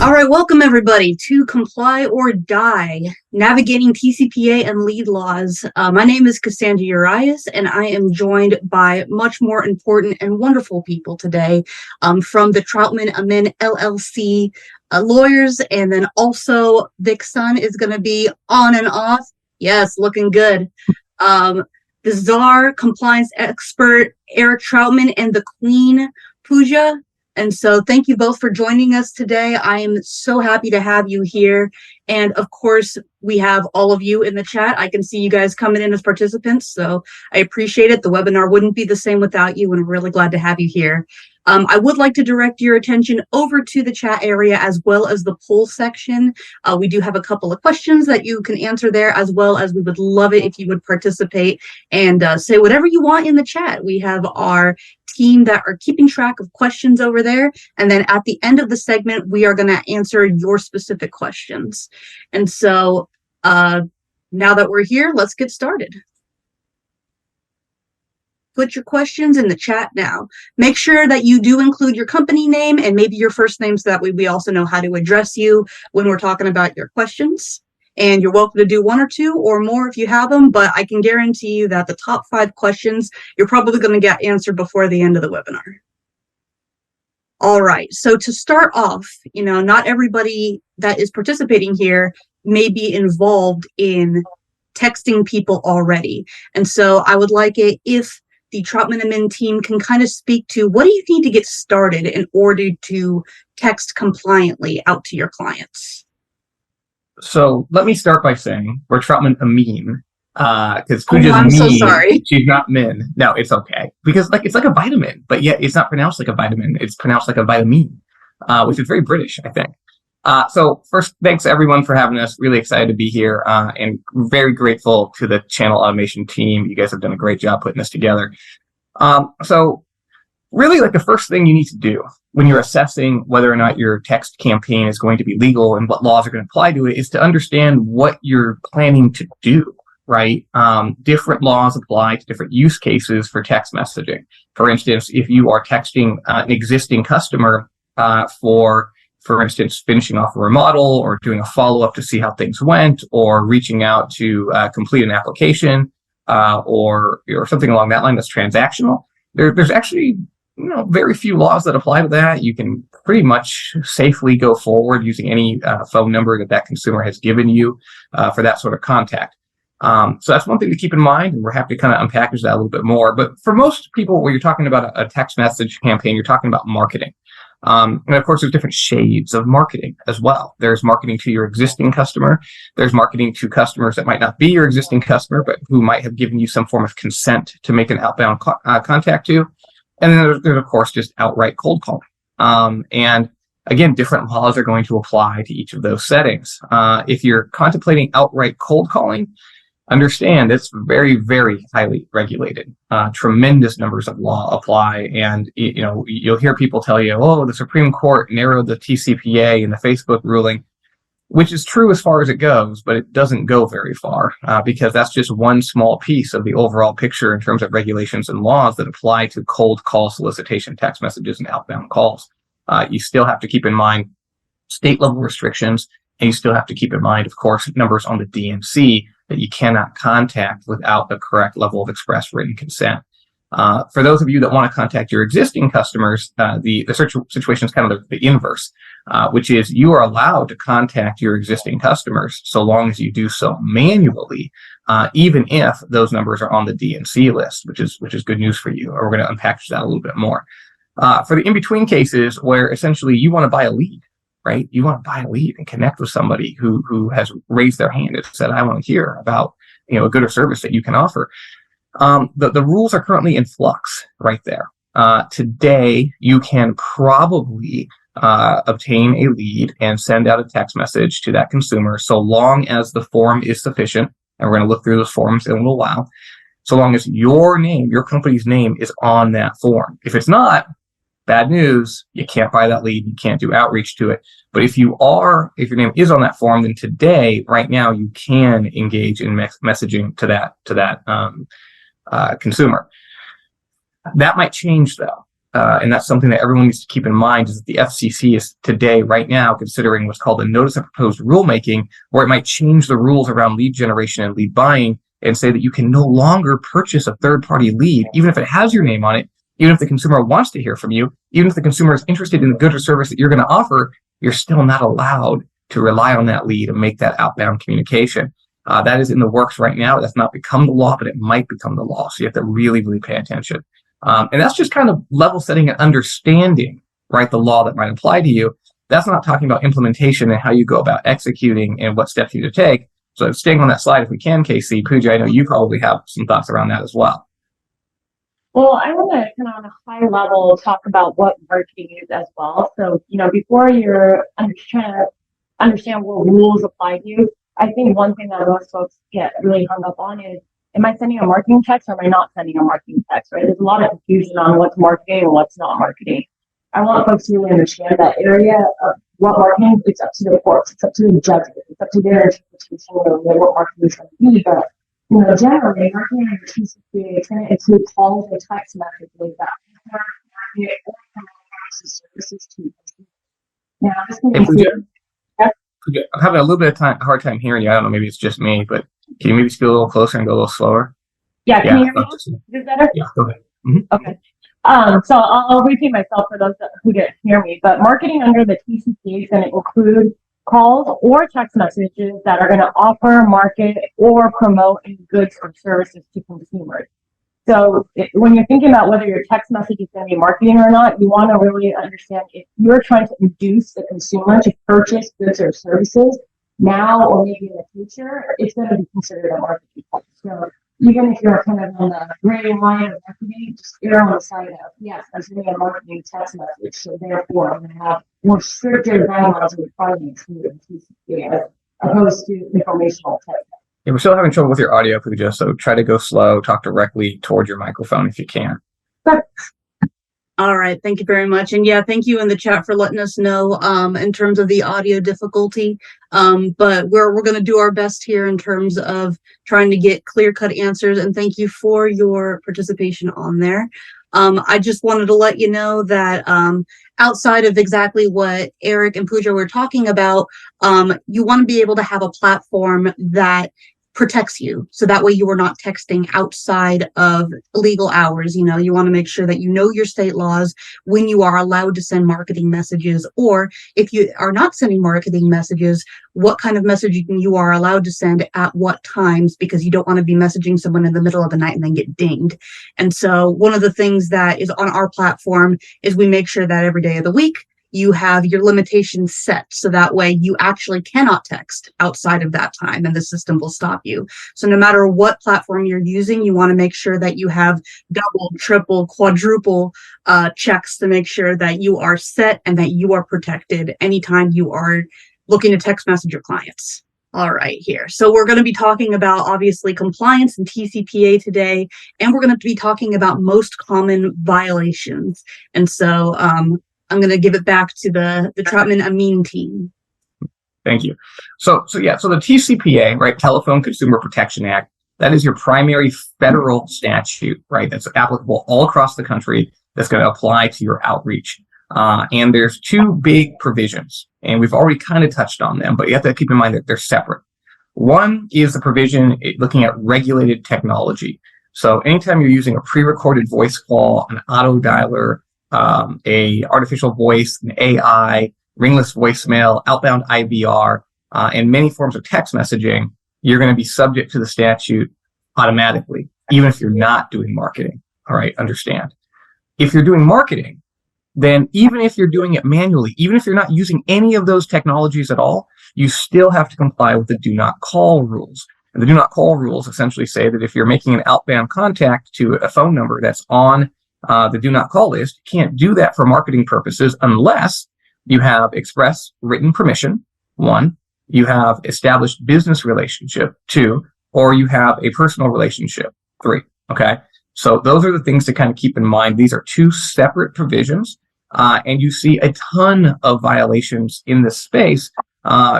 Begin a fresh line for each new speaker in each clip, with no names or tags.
All right, welcome everybody to Comply or Die, Navigating TCPA and Lead Laws. My name is Cassandra Urias, and I am joined by much more important and wonderful people today from the Troutman Amin LLC lawyers, and then also Vic's son is going to be on and off. Yes, looking good. The czar compliance expert, Eric Troutman, and the queen, Pooja. And so thank you both for joining us today. I am so happy to have you here. And of course, we have all of you in the chat. I can see you guys coming in as participants, so I appreciate it. The webinar wouldn't be the same without you, and I'm really glad to have you here. I would like to direct your attention over to the chat area as well as the poll section. We do have a couple of questions that you can answer there, as well as we would love it if you would participate and say whatever you want in the chat. We have our team that are keeping track of questions over there. And then at the end of the segment, we are going to answer your specific questions. And so now that we're here, let's get started. Put your questions in the chat now. Make sure that you do include your company name and maybe your first name, so that way we also know how to address you when we're talking about your questions. And you're welcome to do one or two or more if you have them, but I can guarantee you that the top 5 questions you're probably going to get answered before the end of the webinar. All right, so to start off, not everybody that is participating here may be involved in texting people already. And so I would like it if the Troutman Amin team can kind of speak to what do you need to get started in order to text compliantly out to your clients?
So let me start by saying we're Troutman Amin, because
I'm so sorry.
She's not Min. No, it's okay, because it's like a vitamin, but yet it's not pronounced like a vitamin. It's pronounced like a vitamin, which is very British, I think. So first, thanks everyone for having us. Really excited to be here, and very grateful to the channel automation team. You guys have done a great job putting this together. So really, the first thing you need to do when you're assessing whether or not your text campaign is going to be legal and what laws are going to apply to it is to understand what you're planning to do, right? Different laws apply to different use cases for text messaging. For instance, if you are texting an existing customer for instance, finishing off a remodel or doing a follow-up to see how things went, or reaching out to complete an application, or something along that line that's transactional, there's actually very few laws that apply to that. You can pretty much safely go forward using any phone number that consumer has given you for that sort of contact. So that's one thing to keep in mind, and we're happy to kind of unpackage that a little bit more. But for most people, when you're talking about a text message campaign, you're talking about marketing. And of course, there's different shades of marketing as well. There's marketing to your existing customer. There's marketing to customers that might not be your existing customer, but who might have given you some form of consent to make an outbound contact to. And then there's, of course, just outright cold calling. And again, different laws are going to apply to each of those settings. If you're contemplating outright cold calling, understand it's very, very highly regulated. Tremendous numbers of law apply, and you'll hear people tell you, "Oh, the Supreme Court narrowed the TCPA in the Facebook ruling," which is true as far as it goes, but it doesn't go very far because that's just one small piece of the overall picture in terms of regulations and laws that apply to cold call solicitation text messages and outbound calls. You still have to keep in mind state level restrictions, and you still have to keep in mind, of course, numbers on the DNC that you cannot contact without the correct level of express written consent. For those of you that want to contact your existing customers, the situation is kind of the inverse, which is you are allowed to contact your existing customers so long as you do so manually, even if those numbers are on the DNC list, which is good news for you. Or we're going to unpackage that a little bit more. For the in-between cases where essentially you want to buy a lead, right? You want to buy a lead and connect with somebody who has raised their hand and said, "I want to hear about a good or service that you can offer." The rules are currently in flux right there. Today, you can probably obtain a lead and send out a text message to that consumer so long as the form is sufficient. And we're going to look through those forms in a little while. So long as your name, your company's name, is on that form. If it's not, bad news, you can't buy that lead, you can't do outreach to it. But if your name is on that form, then today, right now, you can engage in messaging to that consumer. That might change though. and that's something that everyone needs to keep in mind, is that the FCC is today, right now, considering what's called a notice of proposed rulemaking, where it might change the rules around lead generation and lead buying and say that you can no longer purchase a third-party lead, even if it has your name on it, even if the consumer wants to hear from you, even if the consumer is interested in the good or service that you're going to offer, you're still not allowed to rely on that lead and make that outbound communication. That is in the works right now. That's not become the law, but it might become the law. So you have to really, really pay attention. And that's just kind of level setting and understanding, right, the law that might apply to you. That's not talking about implementation and how you go about executing and what steps you need to take. So staying on that slide, if we can, Casey, Pooja, I know you probably have some thoughts around that as well.
Well, I want to kind of on a high level talk about what marketing is as well. So, before you're trying to understand what rules apply to you, I think one thing that most folks get really hung up on is, am I sending a marketing text or am I not sending a marketing text, right? There's a lot of confusion on what's marketing and what's not marketing. I want folks to really understand that area of what marketing, it's up to the courts, it's up to the judges, it's up to their interpretation of what marketing is going to be. But, generally, marketing under TCPA is going to include calls and text messages that market or services to consumers. Now, this can include.
I'm having a little bit of hard time hearing you. I don't know, maybe it's just me, but can you maybe speak a little closer and go a little slower?
Yeah, can you hear me? Is this better?
Yeah, go ahead. Mm-hmm.
Okay. So I'll repeat myself for those who didn't hear me, but marketing under the TCPA is going to include calls or text messages that are going to offer, market, or promote any goods or services to consumers. So when you're thinking about whether your text message is going to be marketing or not, you want to really understand if you're trying to induce the consumer to purchase goods or services now or maybe in the future, it's going to be considered a marketing text. So even if you're kind of on the gray line of marketing, just err on the side of, yes, I'm sending a marketing text message, so therefore I'm going to have more stricter guidelines and requirements from the TCPA as opposed to informational text.
Yeah, we're still having trouble with your audio, Pooja, so try to go slow, talk directly towards your microphone if you can.
All right, thank you very much. And yeah, thank you in the chat for letting us know in terms of the audio difficulty. But we're going to do our best here in terms of trying to get clear-cut answers. And thank you for your participation on there. I just wanted to let you know that outside of exactly what Eric and Pooja were talking about, you want to be able to have a platform that protects you. So that way you are not texting outside of legal hours. You want to make sure that you know your state laws when you are allowed to send marketing messages, or if you are not sending marketing messages, what kind of messaging you are allowed to send at what times, because you don't want to be messaging someone in the middle of the night and then get dinged. And so one of the things that is on our platform is we make sure that every day of the week you have your limitations set, so that way you actually cannot text outside of that time and the system will stop you. So no matter what platform you're using, you want to make sure that you have double, triple, quadruple checks to make sure that you are set and that you are protected anytime you are looking to text message your clients. All right, here. So we're going to be talking about, obviously, compliance and TCPA today, and we're going to be talking about most common violations. And so I'm going to give it back to the Troutman Amin team.
Thank you. So the TCPA, right, Telephone Consumer Protection Act, that is your primary federal statute, right, that's applicable all across the country, that's going to apply to your outreach. And there's two big provisions, and we've already kind of touched on them, but you have to keep in mind that they're separate. One is the provision looking at regulated technology. So anytime you're using a pre-recorded voice call, an auto dialer, a artificial voice, an AI, ringless voicemail, outbound IVR, and many forms of text messaging, you're going to be subject to the statute automatically, even if you're not doing marketing. All right, understand. If you're doing marketing, then even if you're doing it manually, even if you're not using any of those technologies at all, you still have to comply with the do not call rules. And the do not call rules essentially say that if you're making an outbound contact to a phone number that's on the do not call list, you can't do that for marketing purposes unless you have express written permission, one, you have established business relationship, two, or you have a personal relationship, three, okay? So those are the things to kind of keep in mind. These are two separate provisions, and you see a ton of violations in this space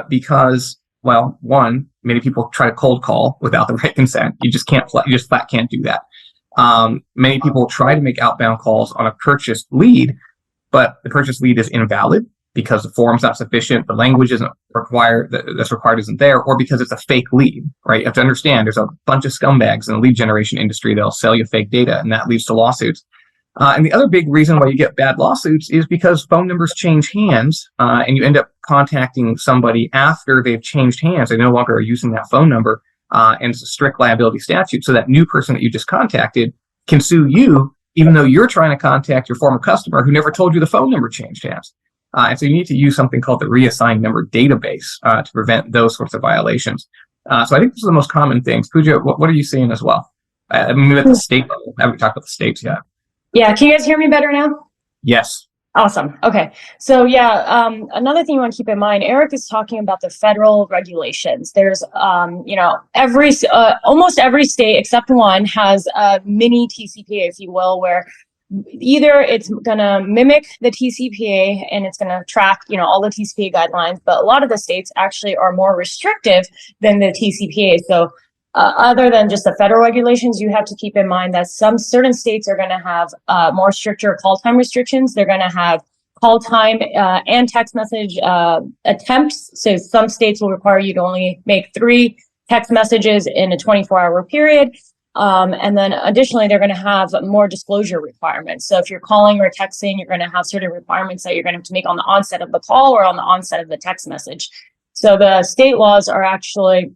because, well, one, many people try to cold call without the right consent. You just flat can't do that. Many people try to make outbound calls on a purchased lead, but the purchased lead is invalid because the form's not sufficient, the language isn't required, that's required isn't there, or because it's a fake lead, right? You have to understand there's a bunch of scumbags in the lead generation industry that'll sell you fake data, and that leads to lawsuits. And the other big reason why you get bad lawsuits is because phone numbers change hands, and you end up contacting somebody after they've changed hands. They no longer are using that phone number, and it's a strict liability statute. So that new person that you just contacted can sue you, even though you're trying to contact your former customer who never told you the phone number changed hands. And so you need to use something called the reassigned number database to prevent those sorts of violations. So I think those are the most common things. Pooja, what are you seeing as well? I mean, at the state level, haven't talked about the states yet.
Yeah, can you guys hear me better now?
Yes.
Awesome. Okay. So yeah, another thing you want to keep in mind, Eric is talking about the federal regulations. There's, almost every state except one has a mini TCPA, if you will, where either it's going to mimic the TCPA and it's going to track, all the TCPA guidelines, but a lot of the states actually are more restrictive than the TCPA. So other than just the federal regulations, you have to keep in mind that some certain states are going to have more stricter call time restrictions. They're going to have call time and text message attempts. So some states will require you to only make 3 text messages in a 24-hour period. And then additionally, they're going to have more disclosure requirements. So if you're calling or texting, you're going to have certain requirements that you're going to have to make on the onset of the call or on the onset of the text message. So the state laws are actually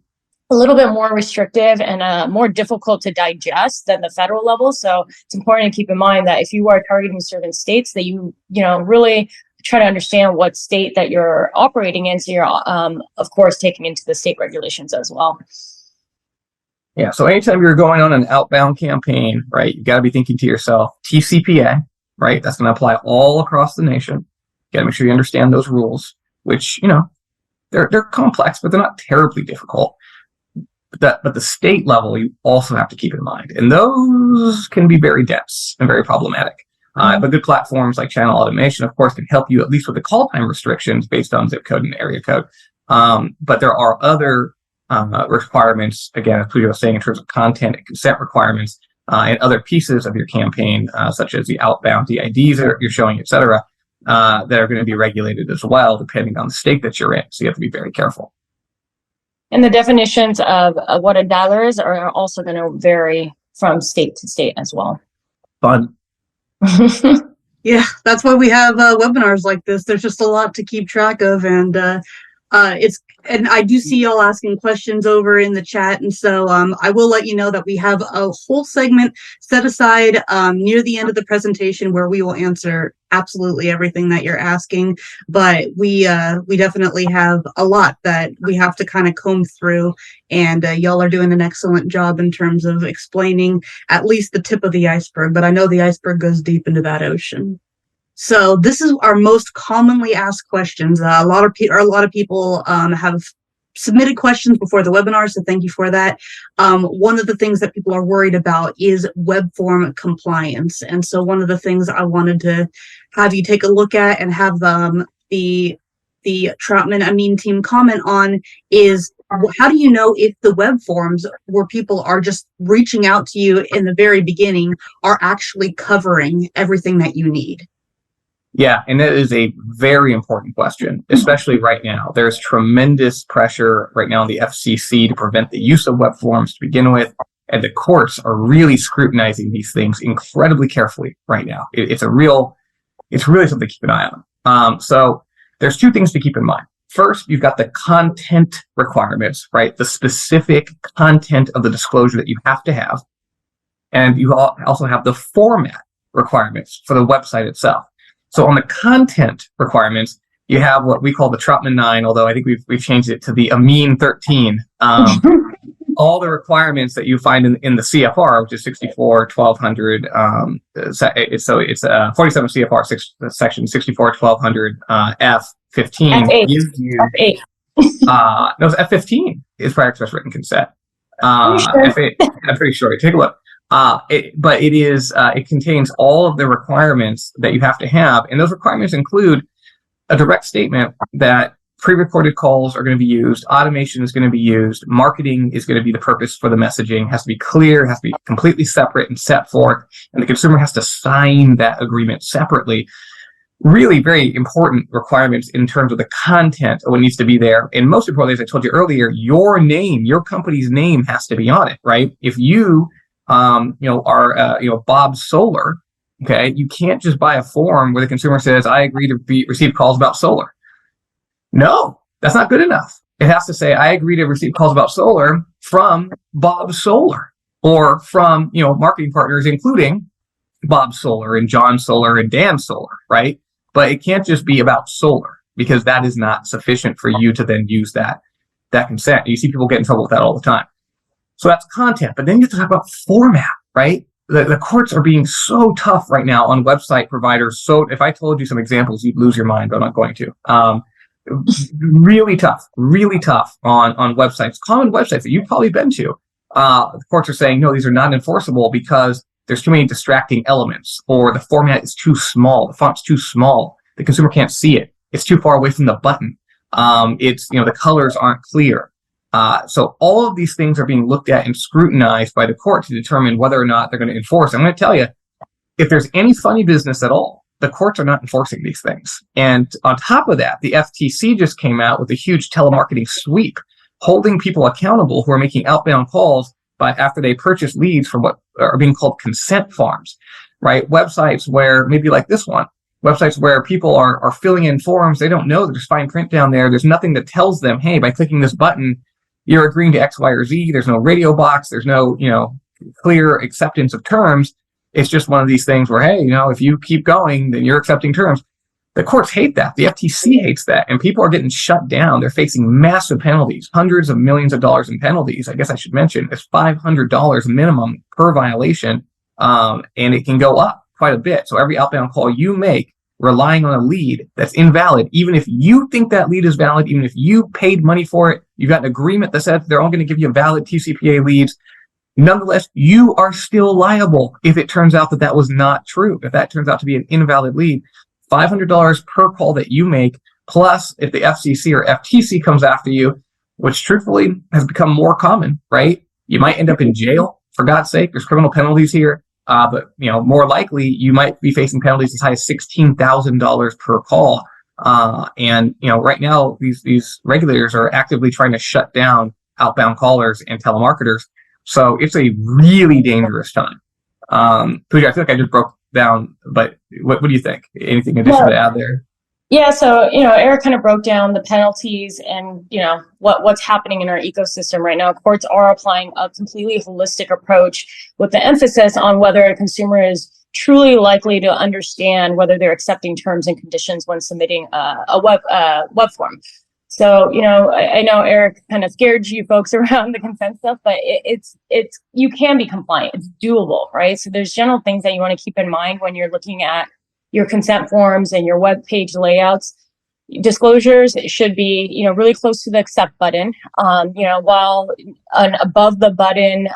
a little bit more restrictive and more difficult to digest than the federal level. So it's important to keep in mind that if you are targeting certain states, that you really try to understand what state that you're operating in. So you're, of course, taking into the state regulations as well.
Yeah. So anytime you're going on an outbound campaign, right, you got to be thinking to yourself, TCPA, right? That's going to apply all across the nation. You got to make sure you understand those rules, which, they're complex, but they're not terribly difficult. But the state level, you also have to keep in mind. And those can be very dense and very problematic. But good platforms like Channel Automation, of course, can help you at least with the call time restrictions based on zip code and area code. But there are other requirements, again, as Pooja was saying, in terms of content and consent requirements and other pieces of your campaign, such as the outbound DIDs that you're showing, et cetera, that are going to be regulated as well, depending on the state that you're in. So you have to be very careful.
And the definitions of what a dialer is are also going to vary from state to state as well.
Fun.
Yeah, that's why we have webinars like this. There's just a lot to keep track of, and and I do see y'all asking questions over in the chat, and so I will let you know that we have a whole segment set aside near the end of the presentation where we will answer absolutely everything that you're asking. But we definitely have a lot that we have to kind of comb through, and y'all are doing an excellent job in terms of explaining at least the tip of the iceberg. But I know the iceberg goes deep into that ocean. So this is our most commonly asked questions. A lot of people have submitted questions before the webinar, so thank you for that. One of the things that people are worried about is web form compliance. And so one of the things I wanted to have you take a look at and have the Troutman Amin team comment on is, how do you know if the web forms where people are just reaching out to you in the very beginning are actually covering everything that you need?
Yeah, and that is a very important question, especially right now. There's tremendous pressure right now on the FCC to prevent the use of web forms to begin with, and the courts are really scrutinizing these things incredibly carefully right now. It's really something to keep an eye on. So there's 2 things to keep in mind. First, you've got the content requirements, right? The specific content of the disclosure that you have to have. And you also have the format requirements for the website itself. So on the content requirements, you have what we call the Troutman 9, although I think we've changed it to the Amin 13. All the requirements that you find in the CFR, which is 64-1200, so it's 47 CFR section 64-1200 F15 gives you.
F8.
No, it's F15 is prior express written consent. F8, I'm pretty sure. Take a look. It contains all of the requirements that you have to have, and those requirements include a direct statement that pre-recorded calls are going to be used. Automation is going to be used. Marketing is going to be the purpose for the messaging. It has to be clear, has to be completely separate and set forth. And the consumer has to sign that agreement separately. Really very important requirements in terms of the content of what needs to be there. And most importantly, as I told you earlier, your name, your company's name has to be on it, right? If you, are, Bob Solar, okay, you can't just buy a form where the consumer says, I agree to receive calls about solar. No, that's not good enough. It has to say, I agree to receive calls about solar from Bob Solar, or from, marketing partners, including Bob Solar and John Solar and Dan Solar, right? But it can't just be about solar, because that is not sufficient for you to then use that consent. You see people get in trouble with that all the time. So that's content. But then you have to talk about format, right? The courts are being so tough right now on website providers. So if I told you some examples, you'd lose your mind, but I'm not going to. Really tough on websites, common websites that you've probably been to. The courts are saying, no, these are not enforceable because there's too many distracting elements, or the format is too small, the font's too small, the consumer can't see it, it's too far away from the button, the colors aren't clear. So all of these things are being looked at and scrutinized by the court to determine whether or not they're going to enforce. I'm going to tell you, if there's any funny business at all, the courts are not enforcing these things. And on top of that, the FTC just came out with a huge telemarketing sweep, holding people accountable who are making outbound calls but after they purchase leads from what are being called consent forms, right? Websites where, maybe like this one, websites where people are filling in forms. They don't know there's fine print down there. There's nothing that tells them, hey, by clicking this button, you're agreeing to X, Y, or Z. There's no radio box. There's no, clear acceptance of terms. It's just one of these things where, hey, if you keep going, then you're accepting terms. The courts hate that. The FTC hates that. And people are getting shut down. They're facing massive penalties, hundreds of millions of dollars in penalties. I guess I should mention it's $500 minimum per violation. And it can go up quite a bit. So every outbound call you make relying on a lead that's invalid, even if you think that lead is valid, even if you paid money for it, you've got an agreement that says they're all going to give you valid TCPA leads. Nonetheless, you are still liable if it turns out that was not true. If that turns out to be an invalid lead, $500 per call that you make, plus if the FCC or FTC comes after you, which truthfully has become more common, right? You might end up in jail, for God's sake. There's criminal penalties here. But more likely you might be facing penalties as high as $16,000 per call. And right now these regulators are actively trying to shut down outbound callers and telemarketers. So it's a really dangerous time. Pooja, I feel like I just broke down, but what do you think? Anything additional to add there?
Yeah, so Eric kind of broke down the penalties and what's happening in our ecosystem right now. Courts are applying a completely holistic approach with the emphasis on whether a consumer is truly likely to understand whether they're accepting terms and conditions when submitting a web form. So I know Eric kind of scared you folks around the consent stuff, but it's you can be compliant. It's doable, right? So there's general things that you want to keep in mind when you're looking at your consent forms and your web page layouts. Disclosures should be, really close to the accept button. While an above the button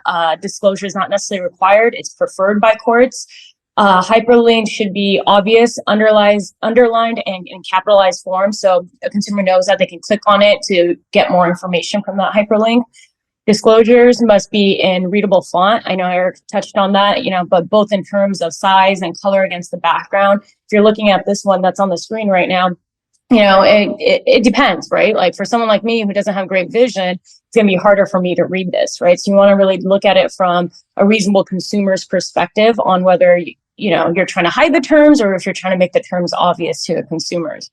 disclosure is not necessarily required, it's preferred by courts. Hyperlink should be obvious, underlined, and in capitalized form, so a consumer knows that they can click on it to get more information from that hyperlink. Disclosures must be in readable font. I know Eric touched on that, but both in terms of size and color against the background. If you're looking at this one that's on the screen right now, it depends, right? Like for someone like me who doesn't have great vision, it's going to be harder for me to read this, right? So you want to really look at it from a reasonable consumer's perspective on whether you're trying to hide the terms or if you're trying to make the terms obvious to the consumers.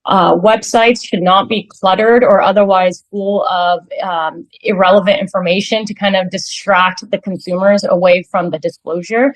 Websites should not be cluttered or otherwise full of irrelevant information to kind of distract the consumers away from the disclosure.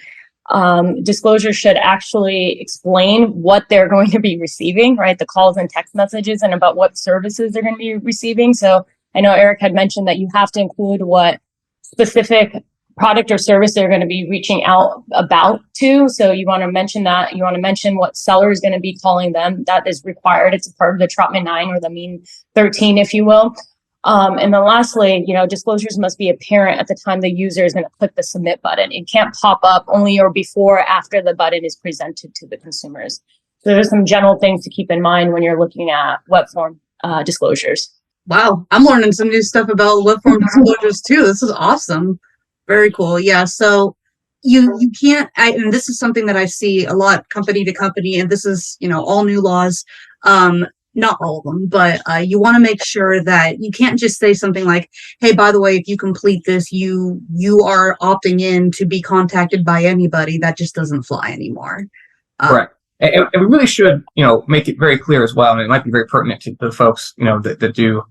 Disclosure should actually explain what they're going to be receiving, right? The calls and text messages and about what services they're going to be receiving. So I know Eric had mentioned that you have to include what specific product or service they're going to be reaching out about to. So you want to mention that. You want to mention what seller is going to be calling them. That is required. It's a part of the Troutman 9 or the Mean 13, if you will. And then lastly, disclosures must be apparent at the time the user is going to click the submit button. It can't pop up only or before or after the button is presented to the consumers. So there's some general things to keep in mind when you're looking at web form. disclosures.
Wow, I'm learning some new stuff about web form disclosures too. This is awesome. Very cool. Yeah, so you can't, and this is something that I see a lot company to company, and this is, all new laws. Not all of them, but you want to make sure that you can't just say something like, hey, by the way, if you complete this, you are opting in to be contacted by anybody. That just doesn't fly anymore.
Correct. And we really should, make it very clear as well, and it might be very pertinent to the folks, that do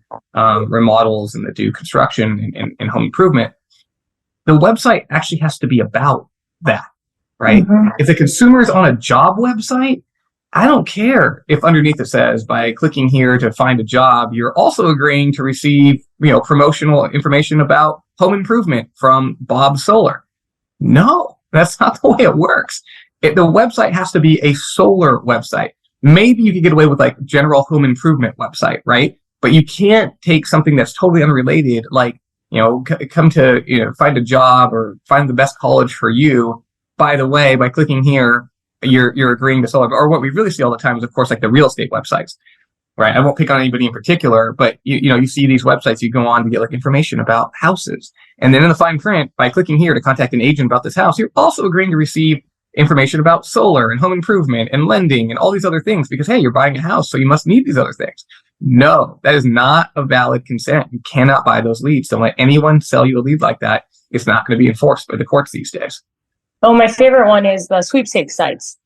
remodels and that do construction and home improvement. The website actually has to be about that, right? Mm-hmm. If the consumer is on a job website, I don't care if underneath it says, by clicking here to find a job, you're also agreeing to receive, promotional information about home improvement from Bob Solar. No, that's not the way it works. The website has to be a solar website. Maybe you could get away with like general home improvement website, right? But you can't take something that's totally unrelated, like, come to, find a job or find the best college for you. By the way, by clicking here, you're agreeing to solar. Or what we really see all the time is, of course, like the real estate websites, right? I won't pick on anybody in particular, but you see these websites, you go on to get like information about houses. And then in the fine print, by clicking here to contact an agent about this house, you're also agreeing to receive information about solar and home improvement and lending and all these other things because, hey, you're buying a house, so you must need these other things. No, that is not a valid consent. You cannot buy those leads. Don't let anyone sell you a lead like that. It's not going to be enforced by the courts these days.
Oh, my favorite one is the sweepstakes sites.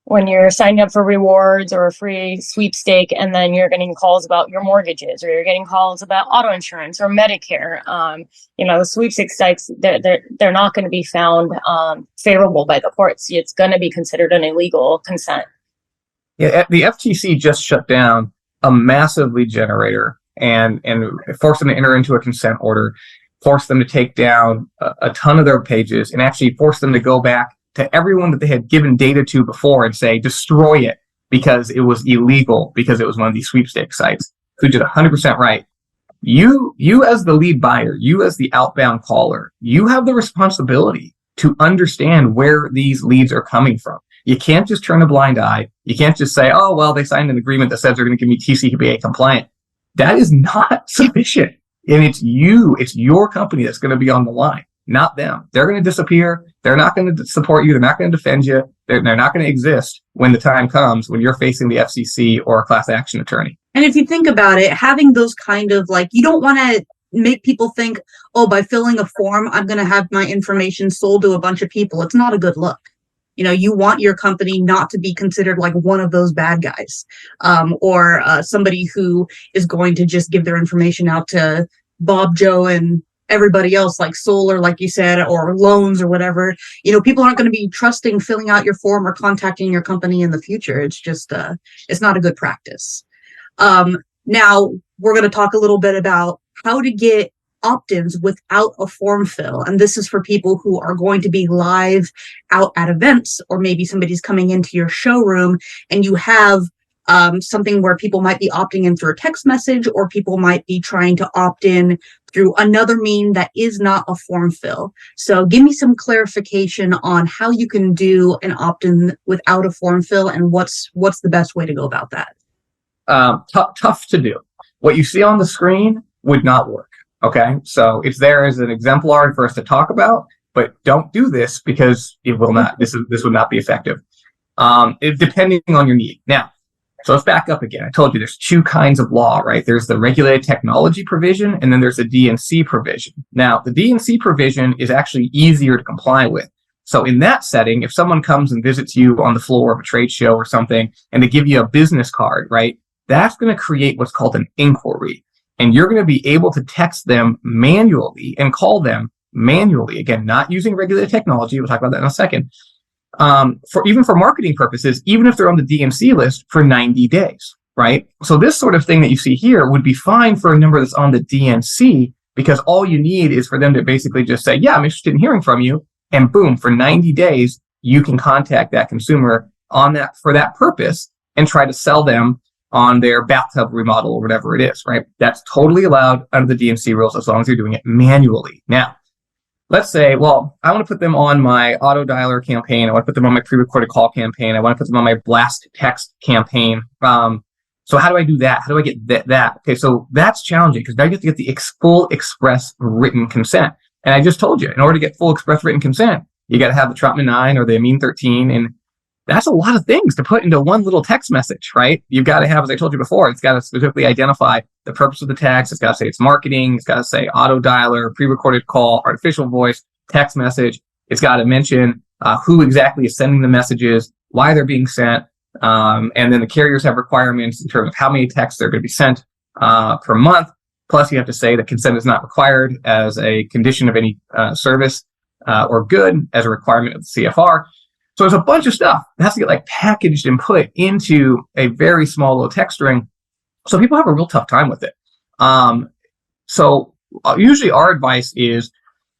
When you're signing up for rewards or a free sweepstake, and then you're getting calls about your mortgages, or you're getting calls about auto insurance or Medicare. The sweepstakes sites, they're not going to be found favorable by the courts. It's going to be considered an illegal consent.
Yeah, the FTC just shut down a massive lead generator and forced them to enter into a consent order, forced them to take down a ton of their pages, and actually forced them to go back to everyone that they had given data to before and say, destroy it because it was illegal, because it was one of these sweepstakes sites. Who did 100% right. You as the lead buyer, you as the outbound caller, you have the responsibility to understand where these leads are coming from. You can't just turn a blind eye. You can't just say, oh, well, they signed an agreement that says they're going to give me TCPA compliant. That is not sufficient. And it's your company that's going to be on the line, not them. They're going to disappear. They're not going to support you. They're not going to defend you. They're not going to exist when the time comes when you're facing the FCC or a class action attorney.
And if you think about it, having those kind of you don't want to make people think, oh, by filling a form, I'm going to have my information sold to a bunch of people. It's not a good look. You want your company not to be considered like one of those bad guys, or somebody who is going to just give their information out to Bob, Joe, and everybody else, like solar, like you said, or loans or whatever. People aren't going to be trusting filling out your form or contacting your company in the future. It's just, it's not a good practice. Now we're going to talk a little bit about how to get opt-ins without a form fill. And this is for people who are going to be live out at events, or maybe somebody's coming into your showroom and you have something where people might be opting in through a text message, or people might be trying to opt in through another mean that is not a form fill. So give me some clarification on how you can do an opt-in without a form fill, and what's the best way to go about that.
Tough to do. What you see on the screen would not work. Okay, so it's there as an exemplar for us to talk about, but don't do this because it will not. This would not be effective. Depending on your need. Now, so let's back up again. I told you there's two kinds of law, right? There's the regulated technology provision, and then there's the D&C provision. Now, the D&C provision is actually easier to comply with. So in that setting, if someone comes and visits you on the floor of a trade show or something, and they give you a business card, right? That's going to create what's called an inquiry. And you're going to be able to text them manually and call them manually. Again, not using regulated technology. We'll talk about that in a second. For marketing purposes, even if they're on the D&C list for 90 days, right? So this sort of thing that you see here would be fine for a number that's on the D&C, because all you need is for them to basically just say, yeah, I'm interested in hearing from you. And boom, for 90 days, you can contact that consumer on that for that purpose and try to sell them on their bathtub remodel or whatever it is, right? That's totally allowed under the D&C rules as long as you're doing it manually. Now, let's say, well, I want to put them on my auto dialer campaign. I want to put them on my pre-recorded call campaign. I want to put them on my blast text campaign. So how do I do that? How do I get that? Okay, so that's challenging because now you have to get the full express written consent. And I just told you, in order to get full express written consent, you got to have the Troutman 9 or the Amin 13. And that's a lot of things to put into one little text message, right? You've got to have, as I told you before, it's got to specifically identify the purpose of the text. It's got to say it's marketing. It's got to say auto dialer, pre-recorded call, artificial voice, text message. It's got to mention who exactly is sending the messages, why they're being sent. And then the carriers have requirements in terms of how many texts they're going to be sent per month. Plus, you have to say that consent is not required as a condition of any service or good as a requirement of the CFR. So there's a bunch of stuff that has to get like packaged and put into a very small little text string. So people have a real tough time with it. So usually our advice is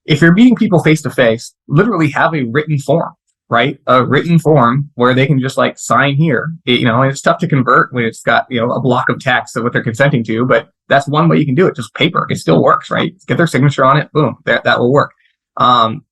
if you're meeting people face to face, literally have a written form, right? A written form where they can just like sign here. And it's tough to convert when it's got, a block of text of what they're consenting to, but that's one way you can do it. Just paper. It still works, right? Get their signature on it. Boom. That will work.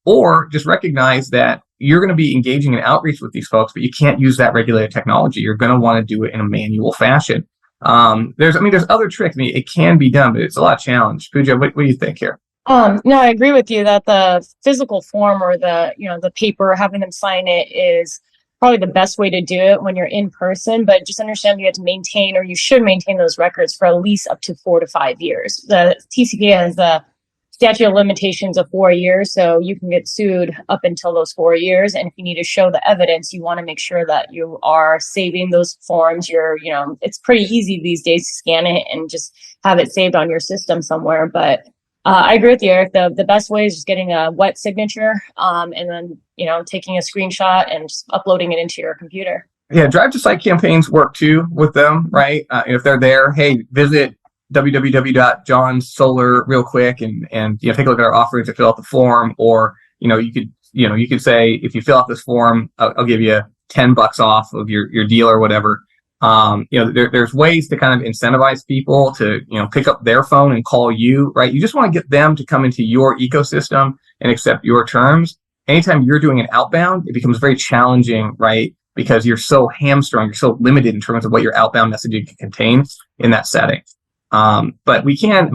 Or just recognize that you're going to be engaging in outreach with these folks, but you can't use that regulated technology. You're going to want to do it in a manual fashion. There's other tricks. It can be done, but it's a lot of challenge. Pooja, what do you think here?
No, I agree with you that the physical form or the paper, having them sign it is probably the best way to do it when you're in person, but just understand you have to maintain, or you should maintain those records for at least up to 4 to 5 years. The TCPA has the statute of limitations of 4 years, so you can get sued up until those 4 years. And if you need to show the evidence, you want to make sure that you are saving those forms. It's pretty easy these days to scan it and just have it saved on your system somewhere. But I agree with you, Eric. The best way is just getting a wet signature, and then taking a screenshot and just uploading it into your computer.
Yeah, drive to site campaigns work too with them, right? If they're there, hey, visit www.johnsolar real quick and take a look at our offerings and fill out the form. Or you could say, if you fill out this form, I'll give you $10 off of your deal or whatever. There's ways to kind of incentivize people to pick up their phone and call you, right? You just want to get them to come into your ecosystem and accept your terms. Anytime you're doing an outbound, it becomes very challenging, right? Because you're so hamstrung, you're so limited in terms of what your outbound messaging can contain in that setting. But we can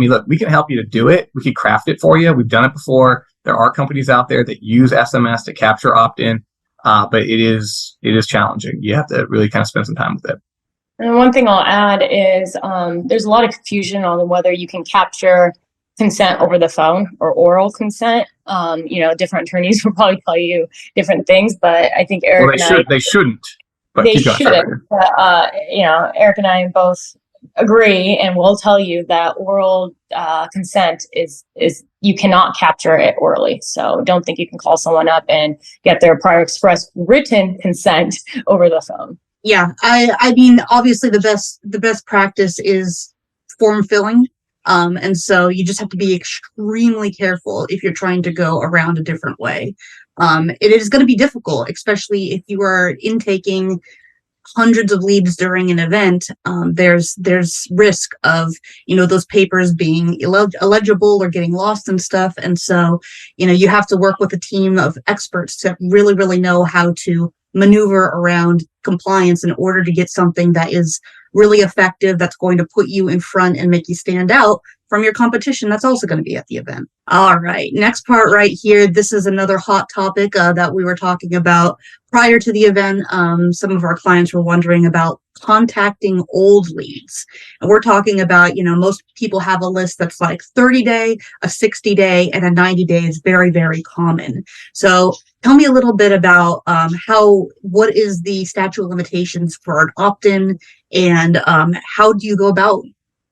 help you to do it. We can craft it for you. We've done it before. There are companies out there that use SMS to capture opt-in, but it is challenging. You have to really kind of spend some time with it.
And one thing I'll add is there's a lot of confusion on whether you can capture consent over the phone or oral consent. Different attorneys will probably tell you different things, but I think Eric
they shouldn't. But
they shouldn't. Eric and I both agree, and we'll tell you that oral consent is you cannot capture it orally. So don't think you can call someone up and get their prior express written consent over the phone.
Yeah, obviously the best practice is form filling. And so you just have to be extremely careful if you're trying to go around a different way. It is going to be difficult, especially if you are intaking hundreds of leads during an event. There's risk of those papers being illegible or getting lost and stuff. And so you have to work with a team of experts to really, really know how to maneuver around compliance in order to get something that is really effective, that's going to put you in front and make you stand out from your competition that's also going to be at the event. All right, next part right here. This is another hot topic that we were talking about prior to the event. Some of our clients were wondering about contacting old leads. And we're talking about, most people have a list that's like 30-day, a 60-day, and a 90-day is very, very common. So tell me a little bit about what is the statute of limitations for an opt-in, and how do you go about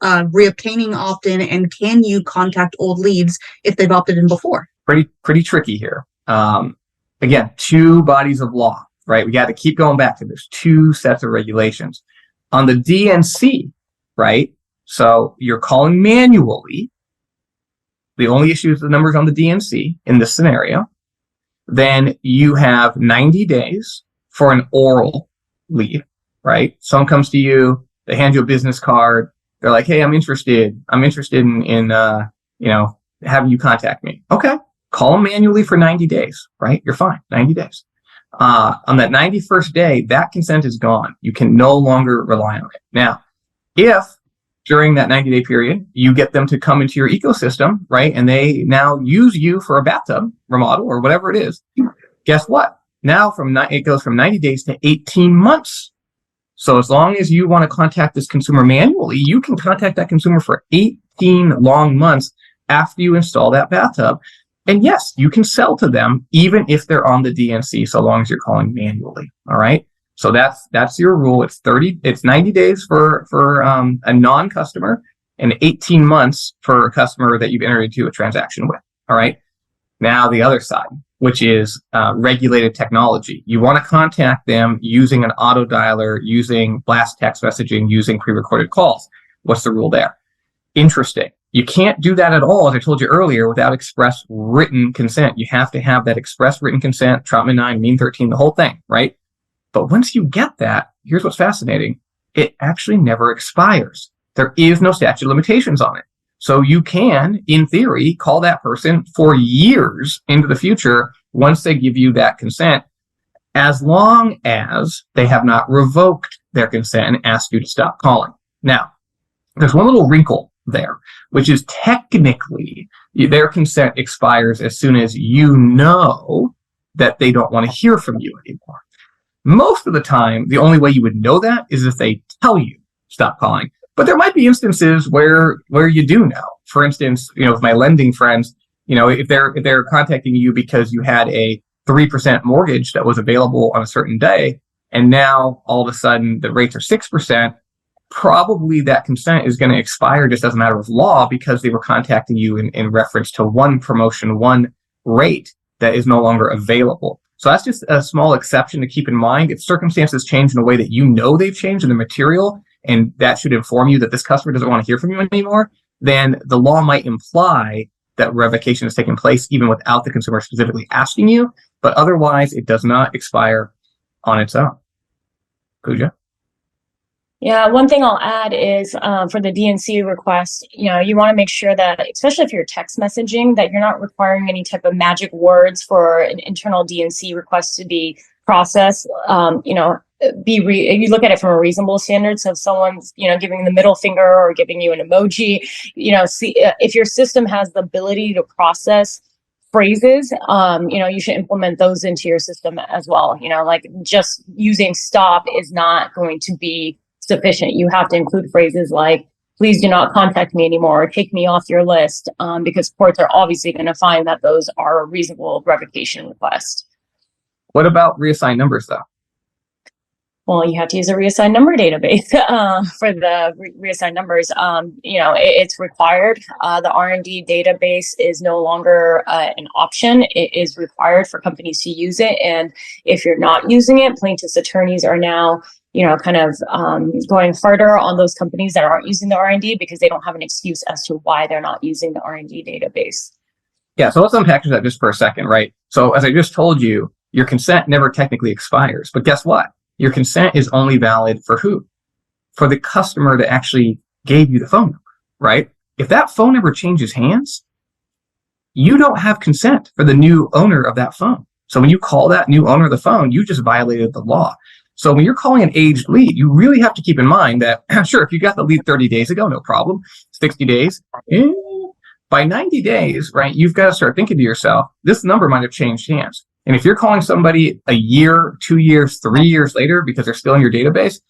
reobtaining opt-in, and can you contact old leads if they've opted in before?
Pretty tricky here. Again, 2 bodies of law, right? We got to keep going back to this 2 sets of regulations. On the DNC, right? So you're calling manually. The only issue is the numbers on the DNC in this scenario. Then you have 90 days for an oral lead, right? Someone comes to you, they hand you a business card. They're like, hey, I'm interested in having you contact me. Okay. Call them manually for 90 days, right? You're fine. 90 days. On that 91st day, that consent is gone. You can no longer rely on it. Now, If during that 90-day period, you get them to come into your ecosystem, right, and they now use you for a bathtub remodel or whatever it is, guess what? Now it goes from 90 days to 18 months. So as long as you want to contact this consumer manually, you can contact that consumer for 18 long months after you install that bathtub. And yes, you can sell to them even if they're on the DNC, so long as you're calling manually. All right. So that's your rule. It's 90 days for a non-customer and 18 months for a customer that you've entered into a transaction with. All right. Now the other side, which is regulated technology. You want to contact them using an auto dialer, using blast text messaging, using pre-recorded calls. What's the rule there? Interesting. You can't do that at all, as I told you earlier, without express written consent. You have to have that express written consent, Troutman Amin, Mean 13, the whole thing, right? But once you get that, here's what's fascinating. It actually never expires. There is no statute of limitations on it. So you can, in theory, call that person for years into the future once they give you that consent, as long as they have not revoked their consent and asked you to stop calling. Now, there's one little wrinkle there, which is technically their consent expires as soon as you know that they don't want to hear from you anymore. Most of the time, the only way you would know that is if they tell you stop calling. But there might be instances where you do know. For instance, with my lending friends, if they're contacting you because you had a 3% mortgage that was available on a certain day, and now all of a sudden the rates are 6%, probably that consent is going to expire just as a matter of law because they were contacting you in reference to one promotion, one rate that is no longer available. So that's just a small exception to keep in mind. If circumstances change in a way that they've changed in the material, and that should inform you that this customer doesn't want to hear from you anymore, then the law might imply that revocation is taking place even without the consumer specifically asking you, but otherwise it does not expire on its own. Pooja?
Yeah, one thing I'll add is for the DNC request, you want to make sure that, especially if you're text messaging, that you're not requiring any type of magic words for an internal DNC request to be processed. You look at it from a reasonable standard. So if someone's, giving the middle finger or giving you an emoji, if your system has the ability to process phrases, you should implement those into your system as well. Like just using stop is not going to be sufficient. You have to include phrases like, please do not contact me anymore, or take me off your list, because courts are obviously going to find that those are a reasonable revocation request.
What about reassigned numbers, though?
Well, you have to use a reassigned number database for the reassigned numbers. It's required. The R&D database is no longer an option. It is required for companies to use it. And if you're not using it, plaintiffs' attorneys are now, going further on those companies that aren't using the R&D because they don't have an excuse as to why they're not using the R&D database.
Yeah, so let's unpack that just for a second, right? So as I just told you, your consent never technically expires. But guess what? Your consent is only valid for who? For the customer that actually gave you the phone number, right? If that phone number changes hands, you don't have consent for the new owner of that phone. So when you call that new owner of the phone, you just violated the law. So when you're calling an aged lead, you really have to keep in mind that, sure, if you got the lead 30 days ago, no problem. 60 days, by 90 days, right, you've got to start thinking to yourself, this number might have changed hands. And if you're calling somebody a year, 2 years, 3 years later because they're still in your database,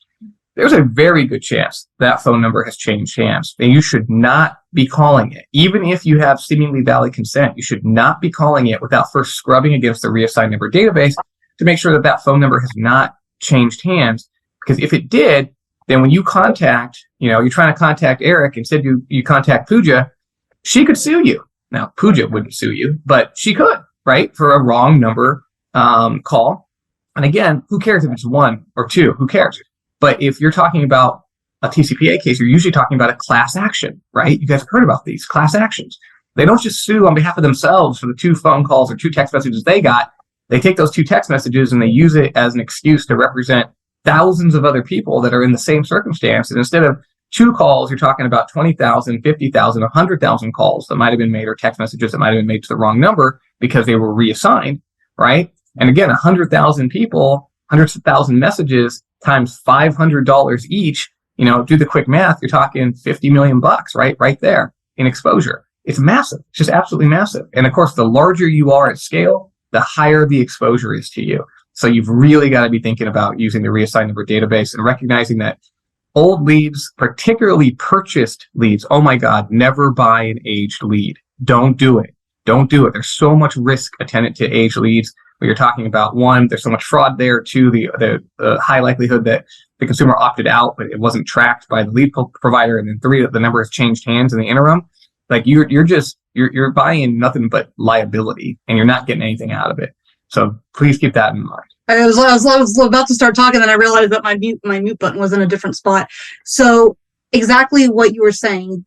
there's a very good chance that phone number has changed hands. And you should not be calling it. Even if you have seemingly valid consent, you should not be calling it without first scrubbing against the reassigned number database to make sure that that phone number has not changed hands. Because if it did, then when you contact, you're trying to contact Eric, instead you contact Pooja, she could sue you. Now, Pooja wouldn't sue you, but she could, right? For a wrong number call. And again, who cares if it's 1 or 2? Who cares? But if you're talking about a TCPA case, you're usually talking about a class action, right? You guys have heard about these class actions. They don't just sue on behalf of themselves for the 2 phone calls or 2 text messages they got. They take those 2 text messages and they use it as an excuse to represent thousands of other people that are in the same circumstance. And instead of 2 calls, you're talking about 20,000, 50,000, 100,000 calls that might have been made, or text messages that might have been made to the wrong number because they were reassigned, right? And again, 100,000 people, hundreds of thousand messages times $500 each, do the quick math. You're talking 50 million bucks, right there in exposure. It's massive. It's just absolutely massive. And of course, the larger you are at scale, the higher the exposure is to you. So you've really got to be thinking about using the reassigned number database and recognizing that old leads, particularly purchased leads, oh my God, never buy an aged lead. Don't do it. Don't do it. There's so much risk attendant to aged leads. Where you're talking about, one, there's so much fraud there. Two, the high likelihood that the consumer opted out, but it wasn't tracked by the lead provider. And then three, that the number has changed hands in the interim. Like you're buying nothing but liability, and you're not getting anything out of it. So please keep that in mind.
I was about to start talking, then I realized that my mute button was in a different spot. So exactly what you were saying.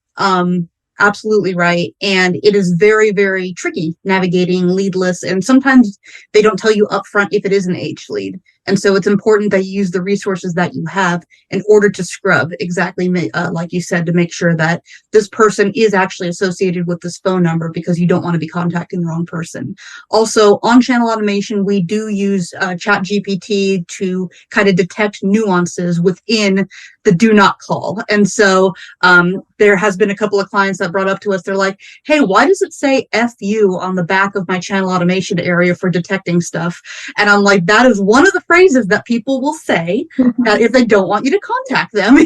Absolutely right. And it is very, very tricky navigating lead lists. And sometimes they don't tell you upfront if it is an aged lead. And so it's important that you use the resources that you have in order to scrub exactly, like you said, to make sure that this person is actually associated with this phone number, because you don't want to be contacting the wrong person. Also, on channel automation, we do use ChatGPT to kind of detect nuances within the do not call. And so there has been a couple of clients that brought up to us, they're like, hey, why does it say F you on the back of my channel automation area for detecting stuff? And I'm like, that is one of the phrases that people will say if they don't want you to contact them.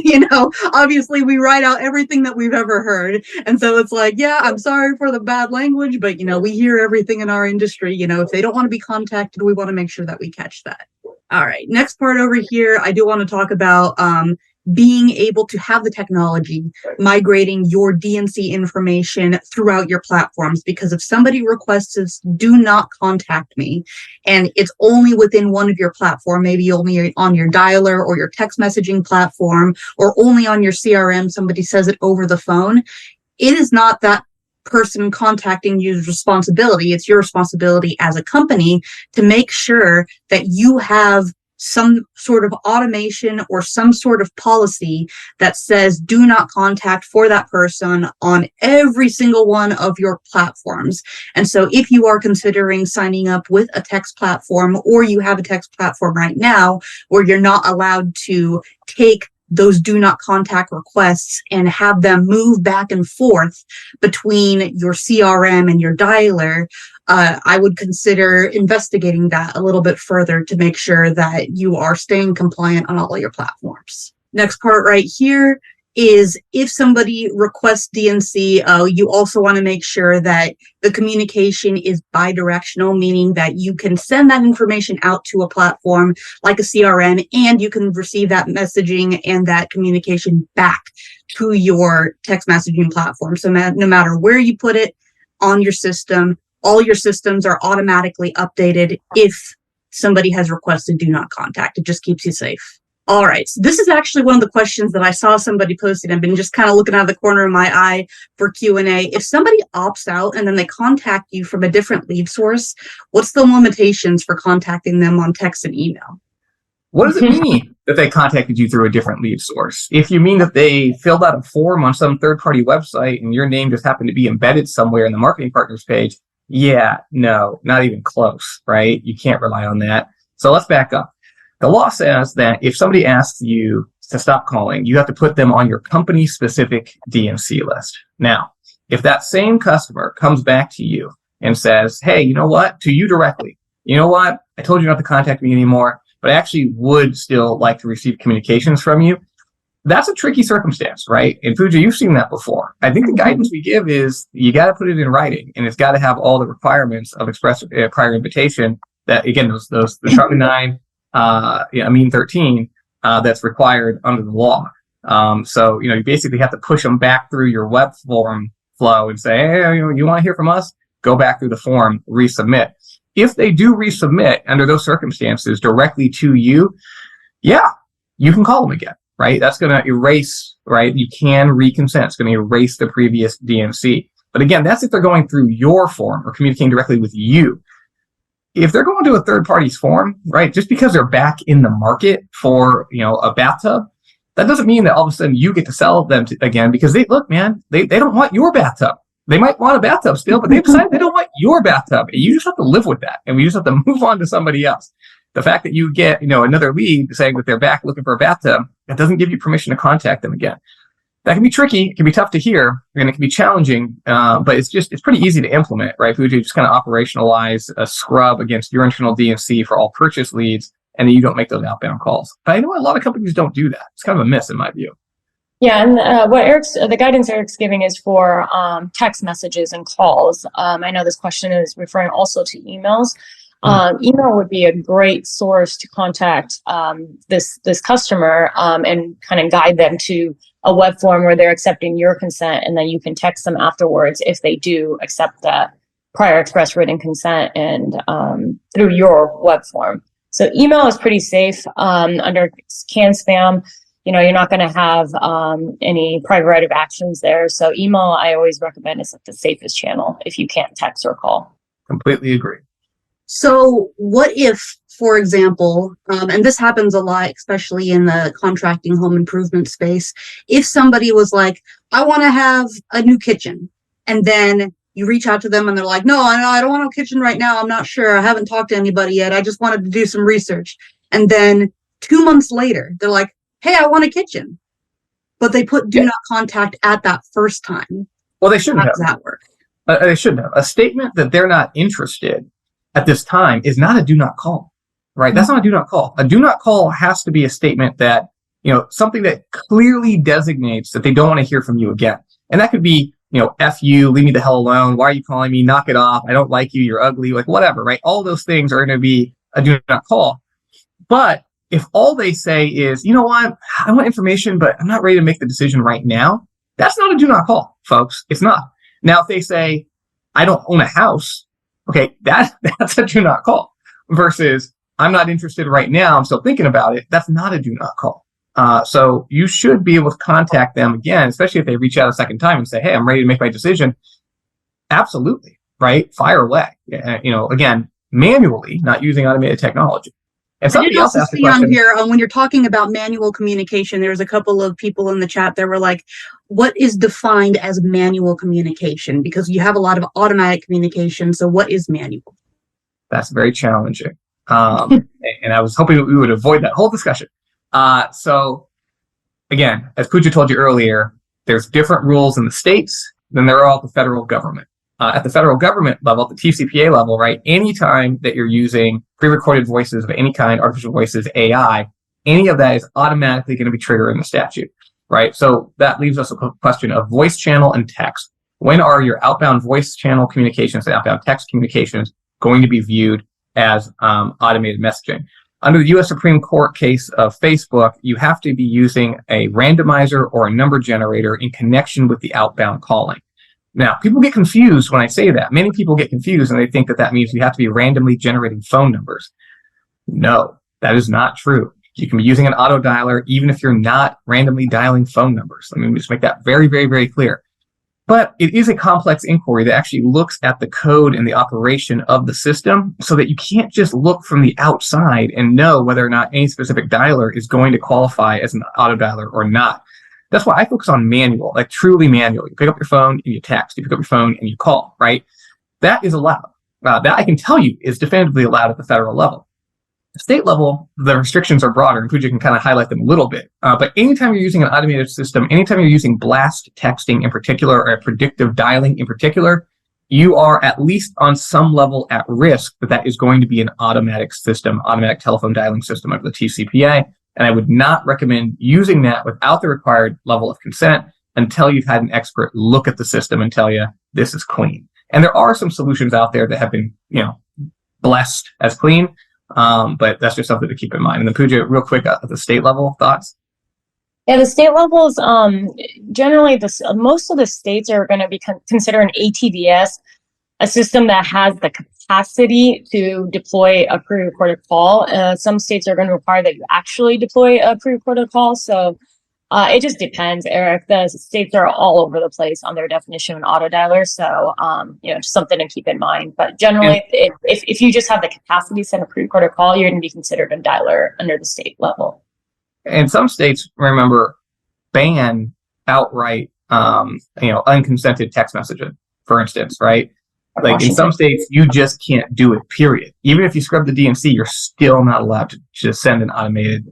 Obviously we write out everything that we've ever heard. And so it's like, yeah, I'm sorry for the bad language, but we hear everything in our industry. If they don't want to be contacted, we want to make sure that we catch that. All right, next part over here, I do want to talk about being able to have the technology migrating your DNC information throughout your platforms. Because if somebody requests this, do not contact me, and it's only within one of your platform, maybe only on your dialer or your text messaging platform, or only on your CRM, somebody says it over the phone, it is not that person contacting you's responsibility. It's your responsibility as a company to make sure that you have some sort of automation or some sort of policy that says do not contact for that person on every single one of your platforms. And so if you are considering signing up with a text platform, or you have a text platform right now where you're not allowed to take those do not contact requests and have them move back and forth between your CRM and your dialer, I would consider investigating that a little bit further to make sure that you are staying compliant on all of your platforms. Next part right here is if somebody requests DNC, you also want to make sure that the communication is bi-directional, meaning that you can send that information out to a platform like a CRM, and you can receive that messaging and that communication back to your text messaging platform. So no matter where you put it on your system, all your systems are automatically updated if somebody has requested do not contact. It just keeps you safe. All right, so this is actually one of the questions that I saw somebody posted. I've been just kind of looking out of the corner of my eye for Q&A. If somebody opts out and then they contact you from a different lead source, what's the limitations for contacting them on text and email?
What does it mean that they contacted you through a different lead source? If you mean that they filled out a form on some third-party website and your name just happened to be embedded somewhere in the marketing partners page, yeah, no, not even close, right? You can't rely on that. So let's back up. The law says that if somebody asks you to stop calling, you have to put them on your company-specific DNC list. Now, if that same customer comes back to you and says, hey, you know what, to you directly, you know what, I told you not to contact me anymore, but I actually would still like to receive communications from you, that's a tricky circumstance, right? And Pooja, you've seen that before. I think the guidance we give is you got to put it in writing, and it's got to have all the requirements of express prior invitation that, again, the Troutman Amin 13, that's required under the law. So, you basically have to push them back through your web form flow and say, hey, you want to hear from us? Go back through the form, resubmit. If they do resubmit under those circumstances directly to you, yeah, you can call them again, right? That's going to erase, right? You can reconsent. It's going to erase the previous DNC. But again, that's if they're going through your form or communicating directly with you. If they're going to a third party's form, right, just because they're back in the market for, a bathtub, that doesn't mean that all of a sudden you get to sell them again, because they don't want your bathtub. They might want a bathtub still, but they've decided they don't want your bathtub. You just have to live with that, and we just have to move on to somebody else. The fact that you get, another lead saying that they're back looking for a bathtub, That doesn't give you permission to contact them again. That can be tricky. It can be tough to hear, and it can be challenging, but it's pretty easy to implement, right? Fuji, just kind of operationalize a scrub against your internal DNC for all purchase leads, and then you don't make those outbound calls. But I know a lot of companies don't do that. It's kind of a miss in my view.
Yeah, and the guidance Eric's giving is for text messages and calls. I know this question is referring also to emails. Email would be a great source to contact this customer and kind of guide them to a web form where they're accepting your consent, and then you can text them afterwards if they do accept that prior express written consent and through your web form. So email is pretty safe. Under can spam, you're not going to have any prerogative actions there. So email, I always recommend, is the safest channel if you can't text or call.
Completely agree.
So what if, for example, and this happens a lot, especially in the contracting home improvement space, if somebody was like, I want to have a new kitchen, and then you reach out to them and they're like, no, I don't want a kitchen right now. I'm not sure. I haven't talked to anybody yet. I just wanted to do some research. And then 2 months later, they're like, hey, I want a kitchen. But they put do not contact at that first time.
Well, they shouldn't have.
How does that work?
They shouldn't have. A statement that they're not interested at this time is not a do not call, right? That's not a do not call. A do not call has to be a statement that, something that clearly designates that they don't want to hear from you again. And that could be, F you, leave me the hell alone. Why are you calling me? Knock it off. I don't like you. You're ugly. Like whatever, right? All those things are going to be a do not call. But if all they say is, you know what, I want information, but I'm not ready to make the decision right now, that's not a do not call, folks. It's not. Now, if they say, I don't own a house, okay, that's a do not call. Versus, I'm not interested right now, I'm still thinking about it, that's not a do not call. So you should be able to contact them again, especially if they reach out a second time and say, hey, I'm ready to make my decision. Absolutely, right? Fire away. Again, manually, not using automated technology. And somebody else asked the question
on here, when you're talking about manual communication, there's a couple of people in the chat that were like, what is defined as manual communication? Because you have a lot of automatic communication. So what is manual?
That's very challenging. And I was hoping that we would avoid that whole discussion. So again, as Pooja told you earlier, there's different rules in the states than there are at the federal government. At the federal government level, at the TCPA level, right, anytime that you're using pre-recorded voices of any kind, artificial voices, AI, any of that is automatically going to be triggered in the statute, right? So that leaves us a question of voice channel and text. When are your outbound voice channel communications and outbound text communications going to be viewed as automated messaging? Under the U.S. Supreme Court case of Facebook, you have to be using a randomizer or a number generator in connection with the outbound calling. Now, people get confused when I say that. Many people get confused and they think that means you have to be randomly generating phone numbers. No, that is not true. You can be using an auto dialer even if you're not randomly dialing phone numbers. Let me just make that very, very, very clear. But it is a complex inquiry that actually looks at the code and the operation of the system so that you can't just look from the outside and know whether or not any specific dialer is going to qualify as an auto dialer or not. That's why I focus on manual, like truly manual. You pick up your phone and you text. You pick up your phone and you call, right? That is allowed. That I can tell you is definitively allowed at the federal level. The state level, the restrictions are broader, and Pooja can kind of highlight them a little bit. But anytime you're using an automated system, anytime you're using blast texting in particular, or predictive dialing in particular, you are at least on some level at risk that is going to be an automatic system, automatic telephone dialing system under the TCPA. And I would not recommend using that without the required level of consent until you've had an expert look at the system and tell you this is clean. And there are some solutions out there that have been, blessed as clean, but that's just something to keep in mind. And then Pooja, real quick, at the state level, thoughts?
Yeah, the state levels, generally, most of the states are going to be considering ATDS a system that has the capacity to deploy a pre-recorded call. Some states are going to require that you actually deploy a pre-recorded call. So it just depends, Eric. The states are all over the place on their definition of an auto dialer. So, just something to keep in mind. But generally, if you just have the capacity to send a pre-recorded call, you're going to be considered a dialer under the state level.
And some states, remember, ban outright, unconsented text messaging, for instance, right? Like in some states, you just can't do it, period. Even if you scrub the DNC, you're still not allowed to just send an automated,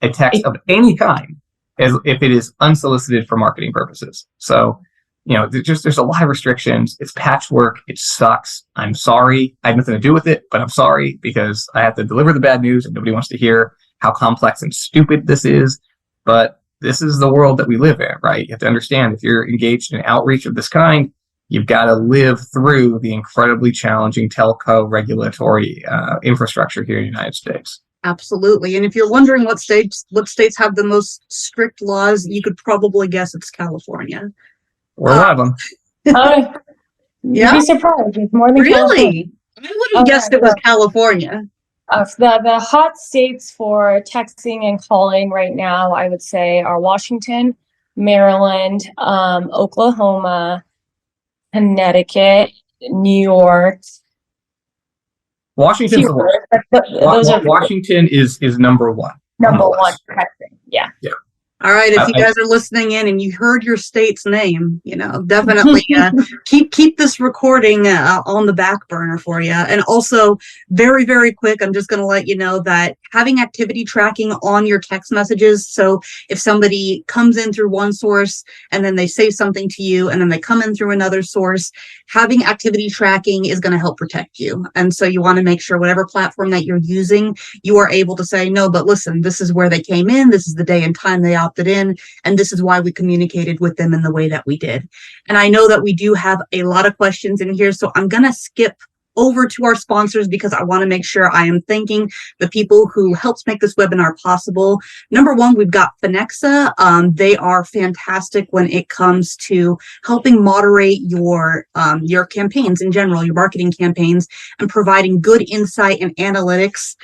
a text of any kind as if it is unsolicited for marketing purposes. So, there's a lot of restrictions. It's patchwork. It sucks. I'm sorry. I have nothing to do with it, but I'm sorry because I have to deliver the bad news and nobody wants to hear how complex and stupid this is. But this is the world that we live in, right? You have to understand if you're engaged in outreach of this kind, you've got to live through the incredibly challenging telco regulatory infrastructure here in the United States.
Absolutely. And if you're wondering what states have the most strict laws, you could probably guess it's California.
We're one of them.
You'd be surprised. It's more than California.
Really? I wouldn't have guessed it was California.
The hot states for texting and calling right now, I would say, are Washington, Maryland, Oklahoma, Connecticut, New York.
Washington's the worst. Washington is number one.
Number one for texting. Yeah.
All right, if you guys are listening in and you heard your state's name, definitely keep this recording on the back burner for you. And also, very, very quick, I'm just going to let you know that having activity tracking on your text messages. So if somebody comes in through one source and then they say something to you and then they come in through another source, having activity tracking is going to help protect you. And so you want to make sure whatever platform that you're using, you are able to say, no, but listen, this is where they came in. This is the day and time they opted in. And this is why we communicated with them in the way that we did. And I know that we do have a lot of questions in here, so I'm going to skip over to our sponsors because I want to make sure I am thanking the people who helped make this webinar possible. Number one, we've got Phonexa. They are fantastic when it comes to helping moderate your campaigns in general, your marketing campaigns, and providing good insight and analytics.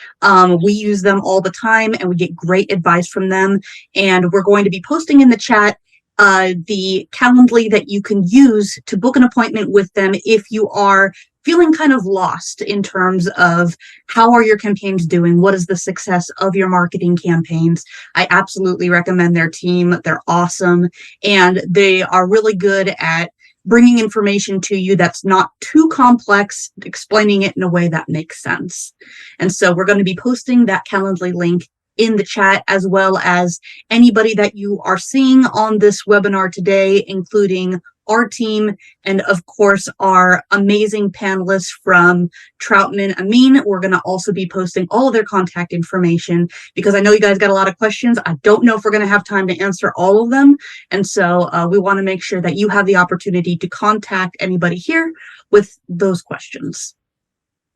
We use them all the time and we get great advice from them. And we're going to be posting in the chat the Calendly that you can use to book an appointment with them if you are feeling kind of lost in terms of how are your campaigns doing? What is the success of your marketing campaigns? I absolutely recommend their team. They're awesome. And they are really good at bringing information to you that's not too complex, explaining it in a way that makes sense. And so we're going to be posting that Calendly link in the chat, as well as anybody that you are seeing on this webinar today, including our team, and of course, our amazing panelists from Troutman Amin. We're going to also be posting all of their contact information because I know you guys got a lot of questions. I don't know if we're going to have time to answer all of them. And so we want to make sure that you have the opportunity to contact anybody here with those questions.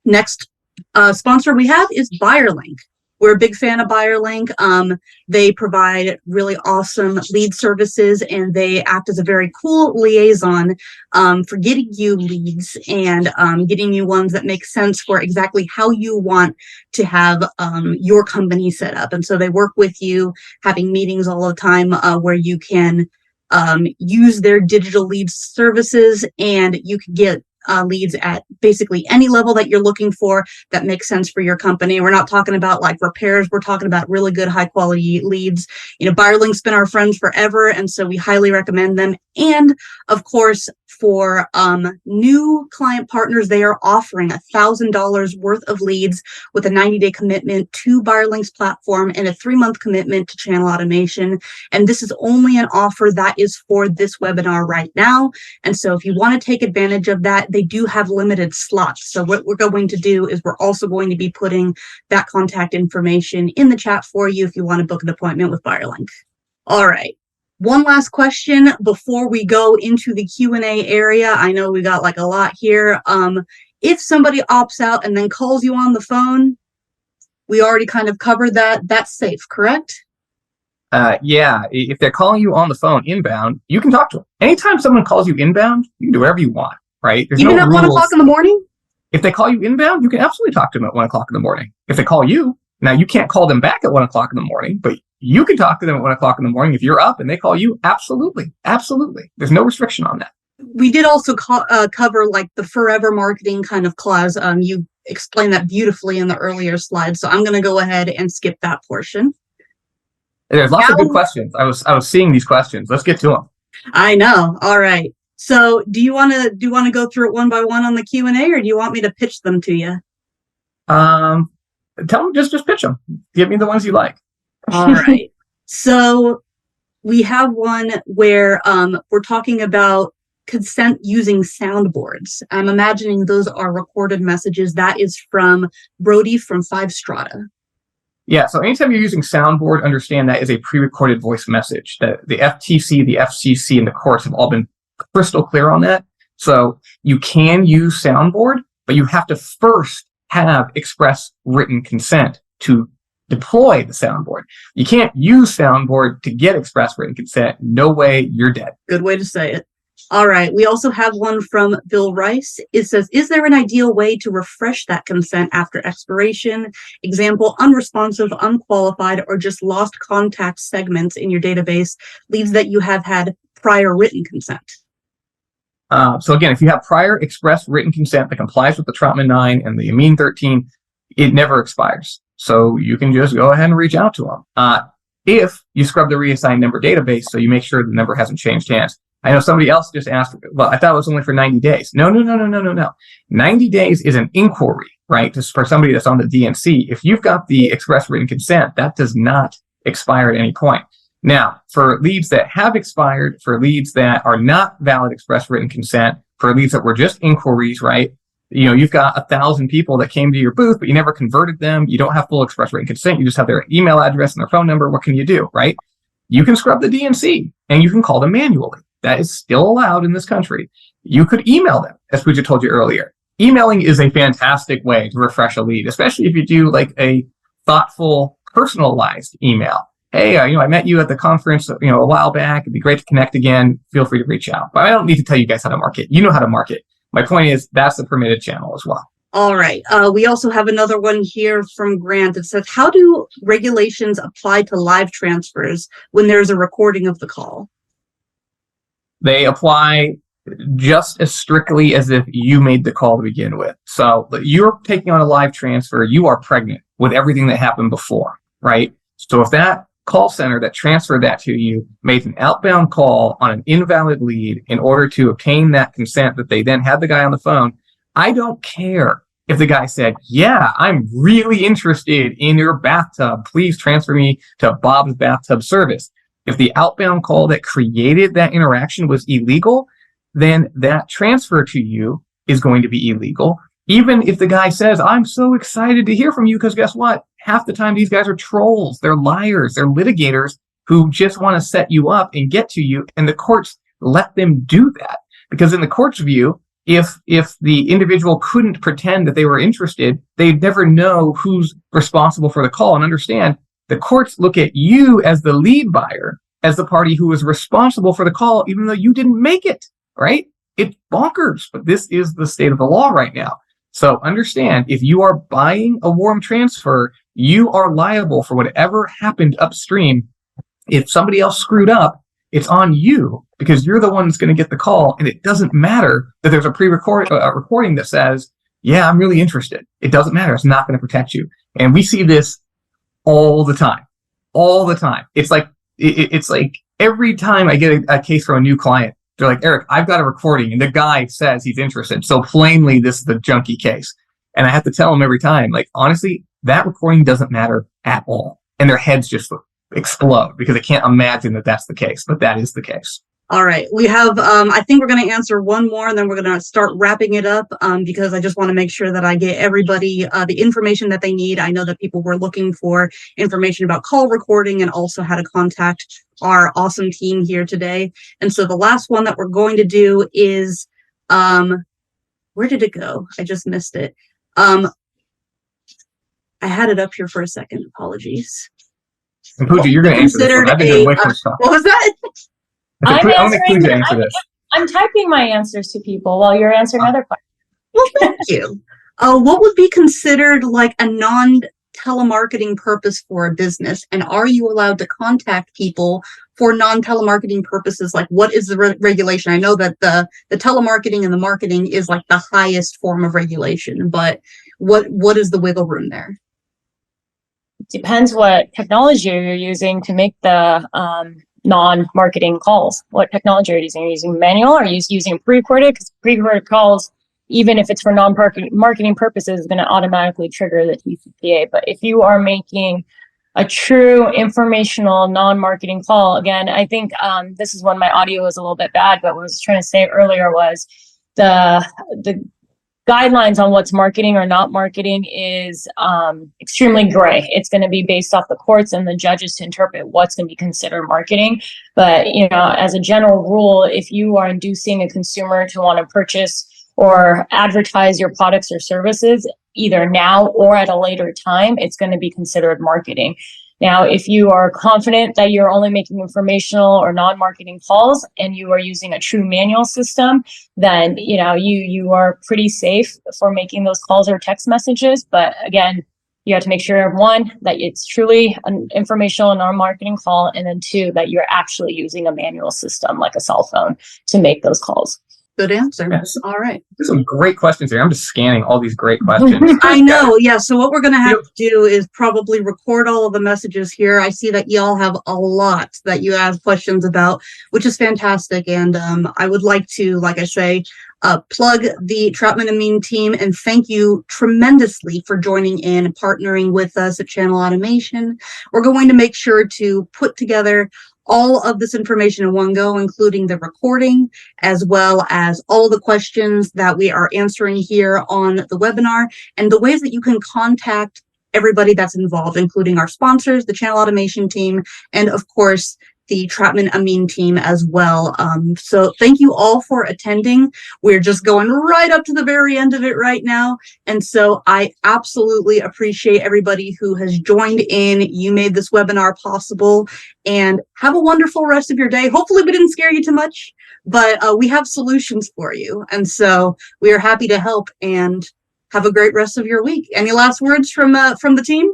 Next sponsor we have is Buyerlink. We're a big fan of Buyerlink. They provide really awesome lead services, and they act as a very cool liaison for getting you leads and getting you ones that make sense for exactly how you want to have your company set up. And so they work with you, having meetings all the time where you can use their digital lead services, and you can get leads at basically any level that you're looking for that makes sense for your company. We're not talking about like repairs. We're talking about really good, high quality leads. Buyerlink's been our friends forever, and so we highly recommend them. And of course, for new client partners, they are offering $1,000 worth of leads with a 90-day commitment to Buyerlink's platform and a 3-month commitment to channel automation. And this is only an offer that is for this webinar right now. And so if you want to take advantage of that, they do have limited slots. So what we're going to do is we're also going to be putting that contact information in the chat for you if you want to book an appointment with Buyerlink. All right. One last question before we go into the Q&A area. I know we got like a lot here. If somebody opts out and then calls you on the phone, we already kind of covered that. That's safe, correct?
Yeah. If they're calling you on the phone inbound, you can talk to them. Anytime someone calls you inbound, you can do whatever you want, right? There's
Even
no
at
rules.
1 o'clock in the morning?
If they call you inbound, you can absolutely talk to them at 1 o'clock in the morning. If they call you, now you can't call them back at 1 o'clock in the morning, but you can talk to them at 1 o'clock in the morning. If you're up and they call you, absolutely. Absolutely. There's no restriction on that.
We did also cover like the forever marketing kind of clause. You explained that beautifully in the earlier slides. So I'm going to go ahead and skip that portion.
There's lots of good questions. I was seeing these questions. Let's get to them.
I know. All right. So do you want to go through it one by one on the Q&A, or do you want me to pitch them to you?
Tell them, just pitch them. Give me the ones you like.
All right. So we have one where we're talking about consent using soundboards. I'm imagining those are recorded messages. That is from Brody from 5 Strata.
Yeah, so anytime you're using soundboard, understand that is a pre-recorded voice message. The FTC, the FCC, and the courts have all been crystal clear on that. So you can use soundboard, but you have to first have express written consent to deploy the soundboard. You can't use soundboard to get express written consent. No way, you're dead.
Good way to say it. All right. We also have one from Bill Rice. It says, is there an ideal way to refresh that consent after expiration? Example, unresponsive, unqualified, or just lost contact segments in your database, leads that you have had prior written consent.
So again, if you have prior express written consent that complies with the Troutman 9 and the Amin 13, it never expires. So you can just go ahead and reach out to them. If you scrub the reassigned number database, so you make sure the number hasn't changed hands. I know somebody else just asked, well, I thought it was only for 90 days. No. 90 days is an inquiry, right? Just for somebody that's on the DNC. If you've got the express written consent, that does not expire at any point. Now, for leads that have expired, for leads that are not valid express written consent, for leads that were just inquiries, right? You know, you've got 1,000 people that came to your booth, but you never converted them. You don't have full express written consent. You just have their email address and their phone number. What can you do, right? You can scrub the DNC and you can call them manually. That is still allowed in this country. You could email them, as Pooja told you earlier. Emailing is a fantastic way to refresh a lead, especially if you do like a thoughtful, personalized email. Hey, I met you at the conference, a while back. It'd be great to connect again. Feel free to reach out. But I don't need to tell you guys how to market. You know how to market. My point is that's a permitted channel as well.
All right. We also have another one here from Grant. It says, how do regulations apply to live transfers when there's a recording of the call?
They apply just as strictly as if you made the call to begin with. So you're taking on a live transfer. You are pregnant with everything that happened before, right? So if that call center that transferred that to you made an outbound call on an invalid lead in order to obtain that consent that they then had the guy on the phone, I don't care if the guy said, yeah, I'm really interested in your bathtub. Please transfer me to Bob's bathtub service. If the outbound call that created that interaction was illegal, then that transfer to you is going to be illegal. Even if the guy says, I'm so excited to hear from you, because guess what? Half the time these guys are trolls. They're liars. They're litigators who just want to set you up and get to you. And the courts let them do that. Because in the court's view, if the individual couldn't pretend that they were interested, they'd never know who's responsible for the call. And understand, the courts look at you as the lead buyer, as the party who was responsible for the call, even though you didn't make it, right? It's bonkers, but this is the state of the law right now. So understand, if you are buying a warm transfer, you are liable for whatever happened upstream. If somebody else screwed up, it's on you because you're the one that's going to get the call. And it doesn't matter that there's a recording that says, yeah, I'm really interested. It doesn't matter. It's not going to protect you. And we see this all the time. It's like every time I get a case from a new client, they're like, Eric, I've got a recording and the guy says he's interested. So plainly, this is the junkie case. And I have to tell them every time, like, honestly, that recording doesn't matter at all. And their heads just explode because they can't imagine that that's the case, but that is the case.
All right. We have, I think we're going to answer one more and then we're going to start wrapping it up because I just want to make sure that I get everybody the information that they need. I know that people were looking for information about call recording and also how to contact our awesome team here today. And so the last one that we're going to do is, where did it go? I just missed it. I had it up here for a second. Apologies.
And Pooja, you're going to answer this one. I've been doing way too much talking.
What was that?
I'm typing my answers to people while you're answering other questions.
Well, thank you. What would be considered like a non-telemarketing purpose for a business? And are you allowed to contact people for non-telemarketing purposes? Like, what is the regulation? I know that the telemarketing and the marketing is like the highest form of regulation, but what is the wiggle room there?
Depends what technology you're using to make the non-marketing calls. What technology are you using? Are you using manual? Or are you using pre-recorded? Because pre-recorded calls, even if it's for non-marketing purposes, is going to automatically trigger the TCPA. But if you are making a true informational, non-marketing call. Again, I think this is when my audio was a little bit bad, but what I was trying to say earlier was the guidelines on what's marketing or not marketing is extremely gray. It's going to be based off the courts and the judges to interpret what's going to be considered marketing. But, as a general rule, if you are inducing a consumer to want to purchase or advertise your products or services, either now or at a later time, it's going to be considered marketing. Now, if you are confident that you're only making informational or non-marketing calls and you are using a true manual system, then you are pretty safe for making those calls or text messages. But again, you have to make sure, one, that it's truly an informational and non-marketing call, and then two, that you're actually using a manual system like a cell phone to make those calls.
Good answer.
Yes.
All right.
There's some great questions here. I'm just scanning all these great questions.
I know. Yeah. So what we're going to have to do is probably record all of the messages here. I see that y'all have a lot that you have questions about, which is fantastic. And I would like to, like I say, plug the Troutman Amin team and thank you tremendously for joining in and partnering with us at Channel Automation. We're going to make sure to put together all of this information in one go, including the recording, as well as all the questions that we are answering here on the webinar, and the ways that you can contact everybody that's involved, including our sponsors, the Channel Automation team, and of course, the Troutman Amin team as well. So thank you all for attending. We're just going right up to the very end of it right now. And so I absolutely appreciate everybody who has joined in. You made this webinar possible, and have a wonderful rest of your day. Hopefully we didn't scare you too much, but we have solutions for you. And so we are happy to help, and have a great rest of your week. Any last words from the team?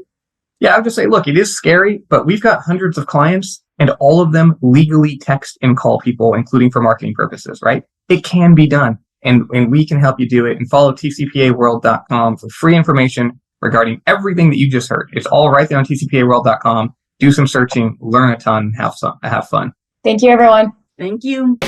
Yeah, I'll just say, look, it is scary, but we've got hundreds of clients and all of them legally text and call people, including for marketing purposes, right? It can be done, and we can help you do it. And follow tcpaworld.com for free information regarding everything that you just heard. It's all right there on tcpaworld.com. Do some searching, learn a ton, have fun.
Thank you, everyone.
Thank you.